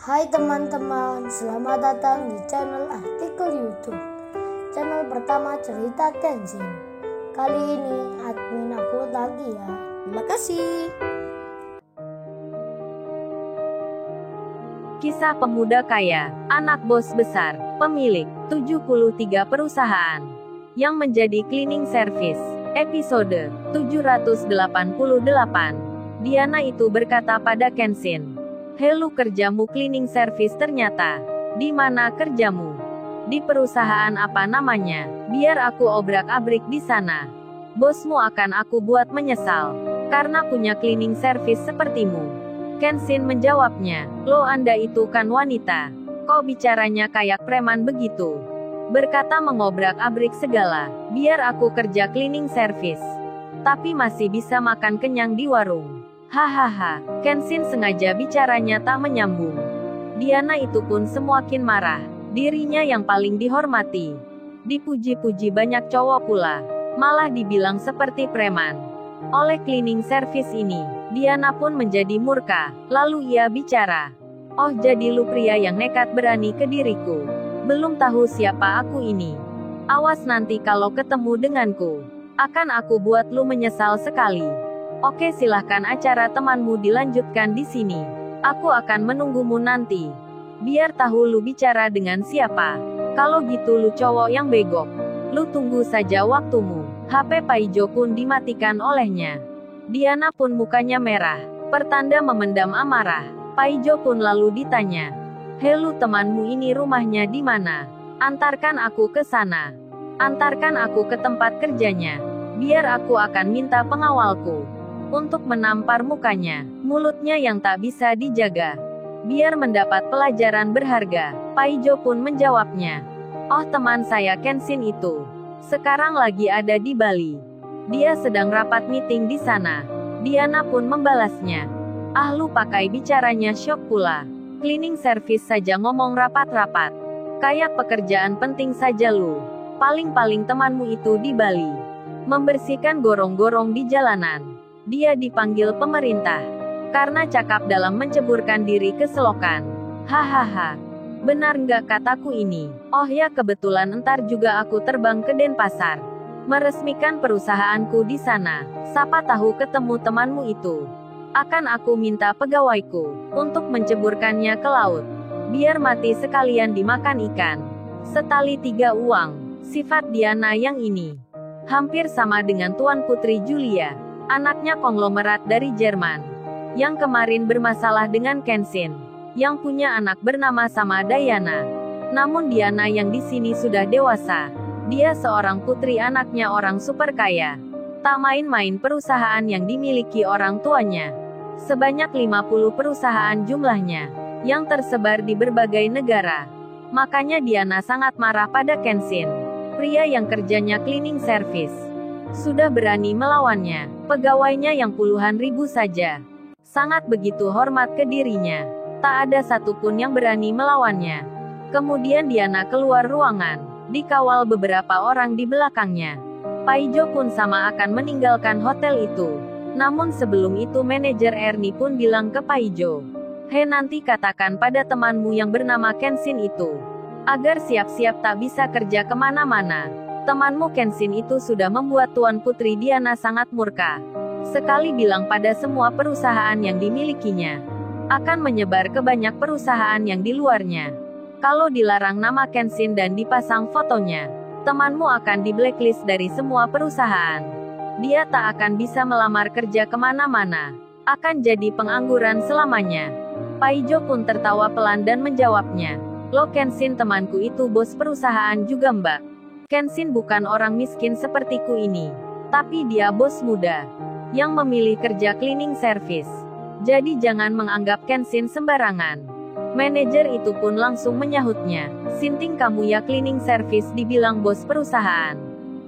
Hai teman-teman, selamat datang di channel artikel YouTube. Channel pertama cerita Kenshin. Kali ini admin upload lagi ya. Terima kasih. Kisah pemuda kaya, anak bos besar, pemilik 73 perusahaan, yang menjadi cleaning service. Episode 788. Diana itu berkata pada Kenshin, "Halo, kerjamu cleaning service ternyata. Di mana kerjamu? Di perusahaan apa namanya? Biar aku obrak-abrik di sana. Bosmu akan aku buat menyesal, karena punya cleaning service sepertimu." Kenshin menjawabnya, "Lo Anda itu kan wanita. Kok bicaranya kayak preman begitu? Berkata mengobrak-abrik segala, biar aku kerja cleaning service. Tapi masih bisa makan kenyang di warung." Hahaha, Kenshin sengaja bicaranya tak menyambung. Diana itu pun semakin marah. Dirinya yang paling dihormati, dipuji-puji banyak cowok pula, malah dibilang seperti preman oleh cleaning service ini. Diana pun menjadi murka. Lalu ia bicara, "Oh, jadi lu pria yang nekat berani ke diriku. Belum tahu siapa aku ini. Awas nanti kalau ketemu denganku, akan aku buat lu menyesal sekali." "Oke, silahkan acara temanmu dilanjutkan di sini. Aku akan menunggumu nanti. Biar tahu lu bicara dengan siapa. Kalau gitu lu cowok yang begok. Lu tunggu saja waktumu." HP Paijo pun dimatikan olehnya. Diana pun mukanya merah, pertanda memendam amarah. Paijo pun lalu ditanya, "Halo, temanmu ini rumahnya di mana? Antarkan aku ke sana. Antarkan aku ke tempat kerjanya. Biar aku akan minta pengawalku untuk menampar mukanya, mulutnya yang tak bisa dijaga. Biar mendapat pelajaran berharga." Paijo pun menjawabnya, "Oh, teman saya Kenshin itu sekarang lagi ada di Bali. Dia sedang rapat meeting di sana." Diana pun membalasnya, "Ah, lu pakai bicaranya syok pula. Cleaning service saja ngomong rapat-rapat. Kayak pekerjaan penting saja lu. Paling-paling temanmu itu di Bali membersihkan gorong-gorong di jalanan. Dia dipanggil pemerintah karena cakap dalam menceburkan diri ke selokan. Hahaha. Benar nggak kataku ini? Oh ya, kebetulan entar juga aku terbang ke Denpasar, meresmikan perusahaanku di sana. Siapa tahu ketemu temanmu itu. Akan aku minta pegawaiku untuk menceburkannya ke laut. Biar mati sekalian dimakan ikan." Setali tiga uang. Sifat Diana yang ini hampir sama dengan Tuan Putri Julia, anaknya konglomerat dari Jerman, yang kemarin bermasalah dengan Kenshin, yang punya anak bernama sama Diana. Namun Diana yang di sini sudah dewasa. Dia seorang putri anaknya orang super kaya. Tak main-main perusahaan yang dimiliki orang tuanya. Sebanyak 50 perusahaan jumlahnya, yang tersebar di berbagai negara. Makanya Diana sangat marah pada Kenshin, pria yang kerjanya cleaning service. Sudah berani melawannya. Pegawainya yang puluhan ribu saja sangat begitu hormat ke dirinya. Tak ada satupun yang berani melawannya. Kemudian Diana keluar ruangan, dikawal beberapa orang di belakangnya. Paijo pun sama akan meninggalkan hotel itu. Namun sebelum itu manajer Ernie pun bilang ke Paijo, "He, nanti katakan pada temanmu yang bernama Kenshin itu, agar siap-siap tak bisa kerja kemana-mana. Temanmu Kenshin itu sudah membuat Tuan Putri Diana sangat murka sekali, bilang pada semua perusahaan yang dimilikinya, akan menyebar ke banyak perusahaan yang di luarnya. Kalau dilarang nama Kenshin dan dipasang fotonya, temanmu akan di blacklist dari semua perusahaan. Dia tak akan bisa melamar kerja kemana-mana. Akan jadi pengangguran selamanya." Paijo pun tertawa pelan dan menjawabnya, "Lo Kenshin temanku itu bos perusahaan juga mbak. Kenshin bukan orang miskin sepertiku ini. Tapi dia bos muda yang memilih kerja cleaning service. Jadi jangan menganggap Kenshin sembarangan." Manajer itu pun langsung menyahutnya, "Sinting kamu ya cleaning service dibilang bos perusahaan.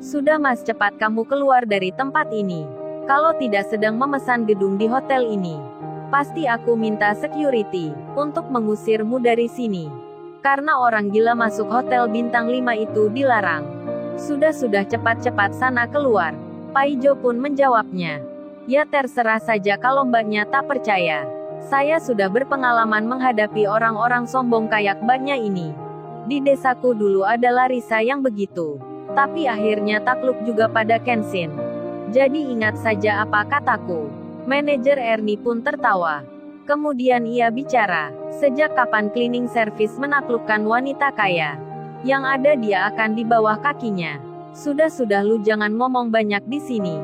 Sudah mas, cepat kamu keluar dari tempat ini. Kalau tidak sedang memesan gedung di hotel ini, pasti aku minta security untuk mengusirmu dari sini. Karena orang gila masuk hotel bintang 5 itu dilarang. Sudah cepat-cepat sana keluar." Paijo pun menjawabnya, "Ya terserah saja kalau mbaknya tak percaya. Saya sudah berpengalaman menghadapi orang-orang sombong kayak banyak ini. Di desaku dulu ada Larissa yang begitu. Tapi akhirnya takluk juga pada Kenshin. Jadi ingat saja apa kataku. Manajer Ernie pun tertawa. Kemudian ia bicara, sejak kapan cleaning service menaklukkan wanita kaya? Yang ada dia akan di bawah kakinya. Sudah-sudah lu jangan ngomong banyak di sini.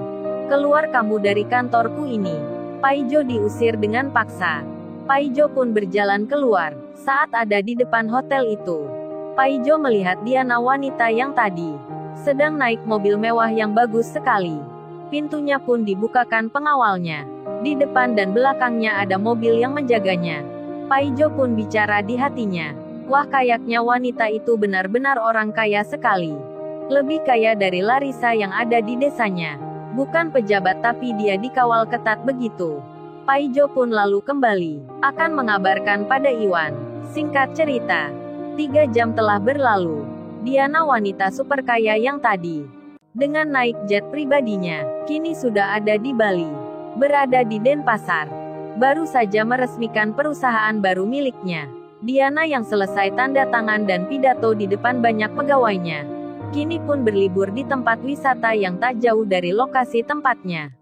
Keluar kamu dari kantorku ini. Paijo diusir dengan paksa. Paijo pun berjalan keluar. Saat ada di depan hotel itu, Paijo melihat Diana, wanita yang tadi sedang naik mobil mewah yang bagus sekali. Pintunya pun dibukakan pengawalnya. Di depan dan belakangnya ada mobil yang menjaganya. Paijo pun bicara di hatinya. Wah, kayaknya wanita itu benar-benar orang kaya sekali. Lebih kaya dari Larissa yang ada di desanya. Bukan pejabat tapi dia dikawal ketat begitu. Paijo pun lalu kembali, akan mengabarkan pada Iwan. Singkat cerita, 3 jam telah berlalu. Diana, wanita super kaya yang tadi, dengan naik jet pribadinya, kini sudah ada di Bali. Berada di Denpasar. Baru saja meresmikan perusahaan baru miliknya. Diana yang selesai tanda tangan dan pidato di depan banyak pegawainya, kini pun berlibur di tempat wisata yang tak jauh dari lokasi tempatnya.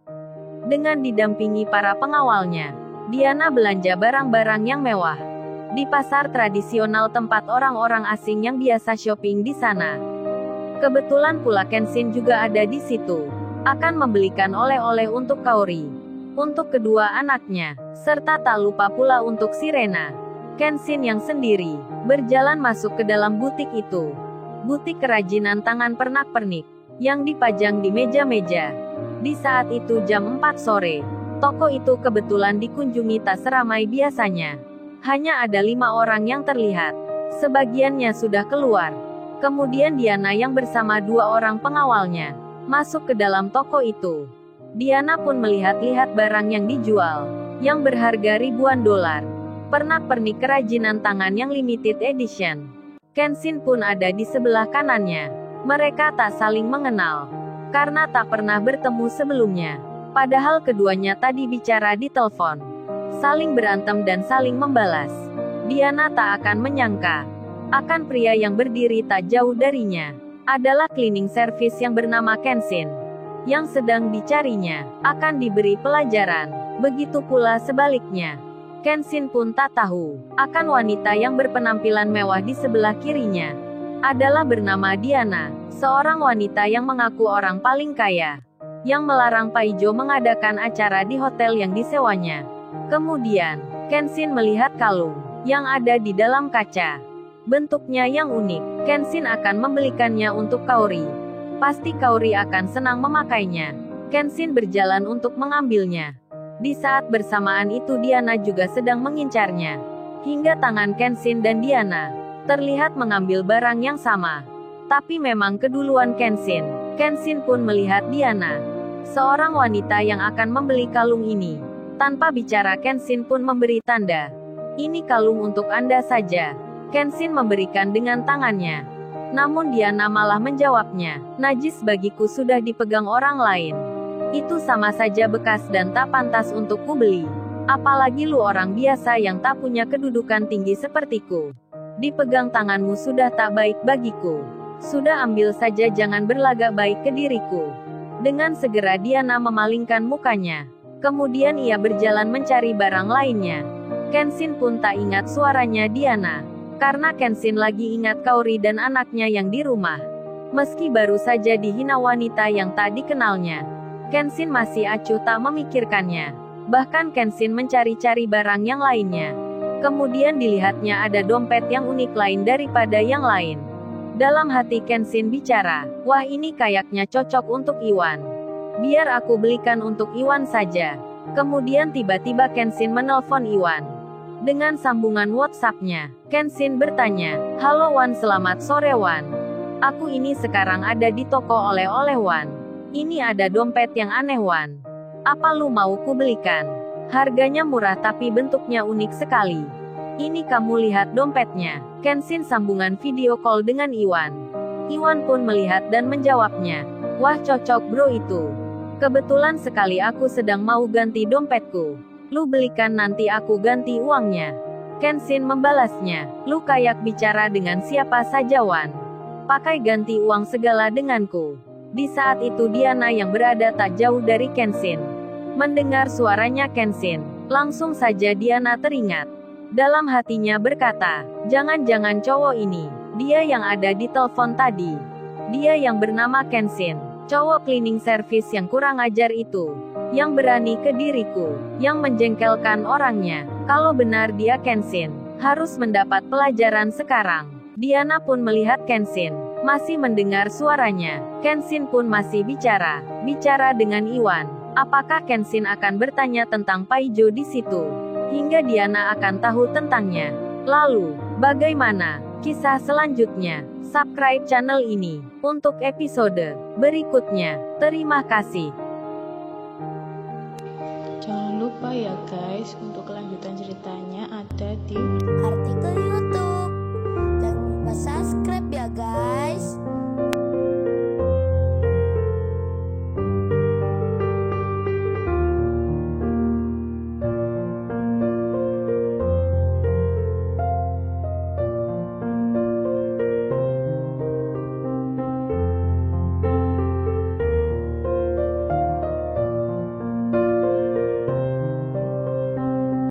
Dengan didampingi para pengawalnya, Diana belanja barang-barang yang mewah. Di pasar tradisional tempat orang-orang asing yang biasa shopping di sana. Kebetulan pula Kenshin juga ada di situ. Akan membelikan oleh-oleh untuk Kaori. Untuk kedua anaknya, serta tak lupa pula untuk Sirena. Kenshin yang sendiri, berjalan masuk ke dalam butik itu. Butik kerajinan tangan pernak-pernik, yang dipajang di meja-meja. Di saat itu jam 4 sore, toko itu kebetulan dikunjungi tak seramai biasanya. Hanya ada 5 orang yang terlihat. Sebagiannya sudah keluar. Kemudian Diana yang bersama 2 orang pengawalnya, masuk ke dalam toko itu. Diana pun melihat-lihat barang yang dijual, yang berharga ribuan dolar. Pernak-pernik kerajinan tangan yang limited edition. Kenshin pun ada di sebelah kanannya. Mereka tak saling mengenal, karena tak pernah bertemu sebelumnya. Padahal keduanya tadi bicara di telepon. Saling berantem dan saling membalas. Diana tak akan menyangka, akan pria yang berdiri tak jauh darinya, adalah cleaning service yang bernama Kenshin. Yang sedang dicarinya, akan diberi pelajaran. Begitu pula sebaliknya. Kenshin pun tak tahu, akan wanita yang berpenampilan mewah di sebelah kirinya, adalah bernama Diana, seorang wanita yang mengaku orang paling kaya, yang melarang Paijo mengadakan acara di hotel yang disewanya. Kemudian, Kenshin melihat kalung, yang ada di dalam kaca. Bentuknya yang unik, Kenshin akan membelikannya untuk Kaori. Pasti Kaori akan senang memakainya. Kenshin berjalan untuk mengambilnya. Di saat bersamaan itu Diana juga sedang mengincarnya. Hingga tangan Kenshin dan Diana terlihat mengambil barang yang sama. Tapi memang keduluan Kenshin. Kenshin pun melihat Diana, seorang wanita yang akan membeli kalung ini. Tanpa bicara Kenshin pun memberi tanda. Ini kalung untuk Anda saja. Kenshin memberikan dengan tangannya. Namun Diana malah menjawabnya, najis bagiku sudah dipegang orang lain. Itu sama saja bekas dan tak pantas untuk kubeli. Apalagi lu orang biasa yang tak punya kedudukan tinggi sepertiku. Dipegang tanganmu sudah tak baik bagiku. Sudah ambil saja, jangan berlagak baik ke diriku. Dengan segera Diana memalingkan mukanya. Kemudian ia berjalan mencari barang lainnya. Kenshin pun tak ingat suaranya Diana. Karena Kenshin lagi ingat Kaori dan anaknya yang di rumah. Meski baru saja dihina wanita yang tak dikenalnya, Kenshin masih acuh tak memikirkannya. Bahkan Kenshin mencari-cari barang yang lainnya. Kemudian dilihatnya ada dompet yang unik lain daripada yang lain. Dalam hati Kenshin bicara, wah ini kayaknya cocok untuk Iwan. Biar aku belikan untuk Iwan saja. Kemudian tiba-tiba Kenshin menelpon Iwan. Dengan sambungan WhatsApp-nya, Kenshin bertanya, halo Wan, selamat sore Wan. Aku ini sekarang ada di toko oleh-oleh Wan. Ini ada dompet yang aneh Wan. Apa lu mau ku belikan? Harganya murah tapi bentuknya unik sekali. Ini kamu lihat dompetnya. Kenshin sambungan video call dengan Iwan. Iwan pun melihat dan menjawabnya. Wah cocok bro itu. Kebetulan sekali aku sedang mau ganti dompetku. Lu belikan nanti aku ganti uangnya. Kenshin membalasnya, lu kayak bicara dengan siapa saja Wan. Pakai ganti uang segala denganku. Di saat itu Diana yang berada tak jauh dari Kenshin. Mendengar suaranya Kenshin, langsung saja Diana teringat. Dalam hatinya berkata, jangan-jangan cowok ini, dia yang ada di telepon tadi. Dia yang bernama Kenshin, cowok cleaning service yang kurang ajar itu. Yang berani ke diriku, yang menjengkelkan orangnya. Kalau benar dia Kenshin, harus mendapat pelajaran sekarang. Diana pun melihat Kenshin, masih mendengar suaranya. Kenshin pun masih bicara dengan Iwan. Apakah Kenshin akan bertanya tentang Paijo di situ? Hingga Diana akan tahu tentangnya. Lalu, bagaimana kisah selanjutnya? Subscribe channel ini untuk episode berikutnya. Terima kasih. Jangan lupa ya guys, untuk kelanjutan ceritanya ada di Artikel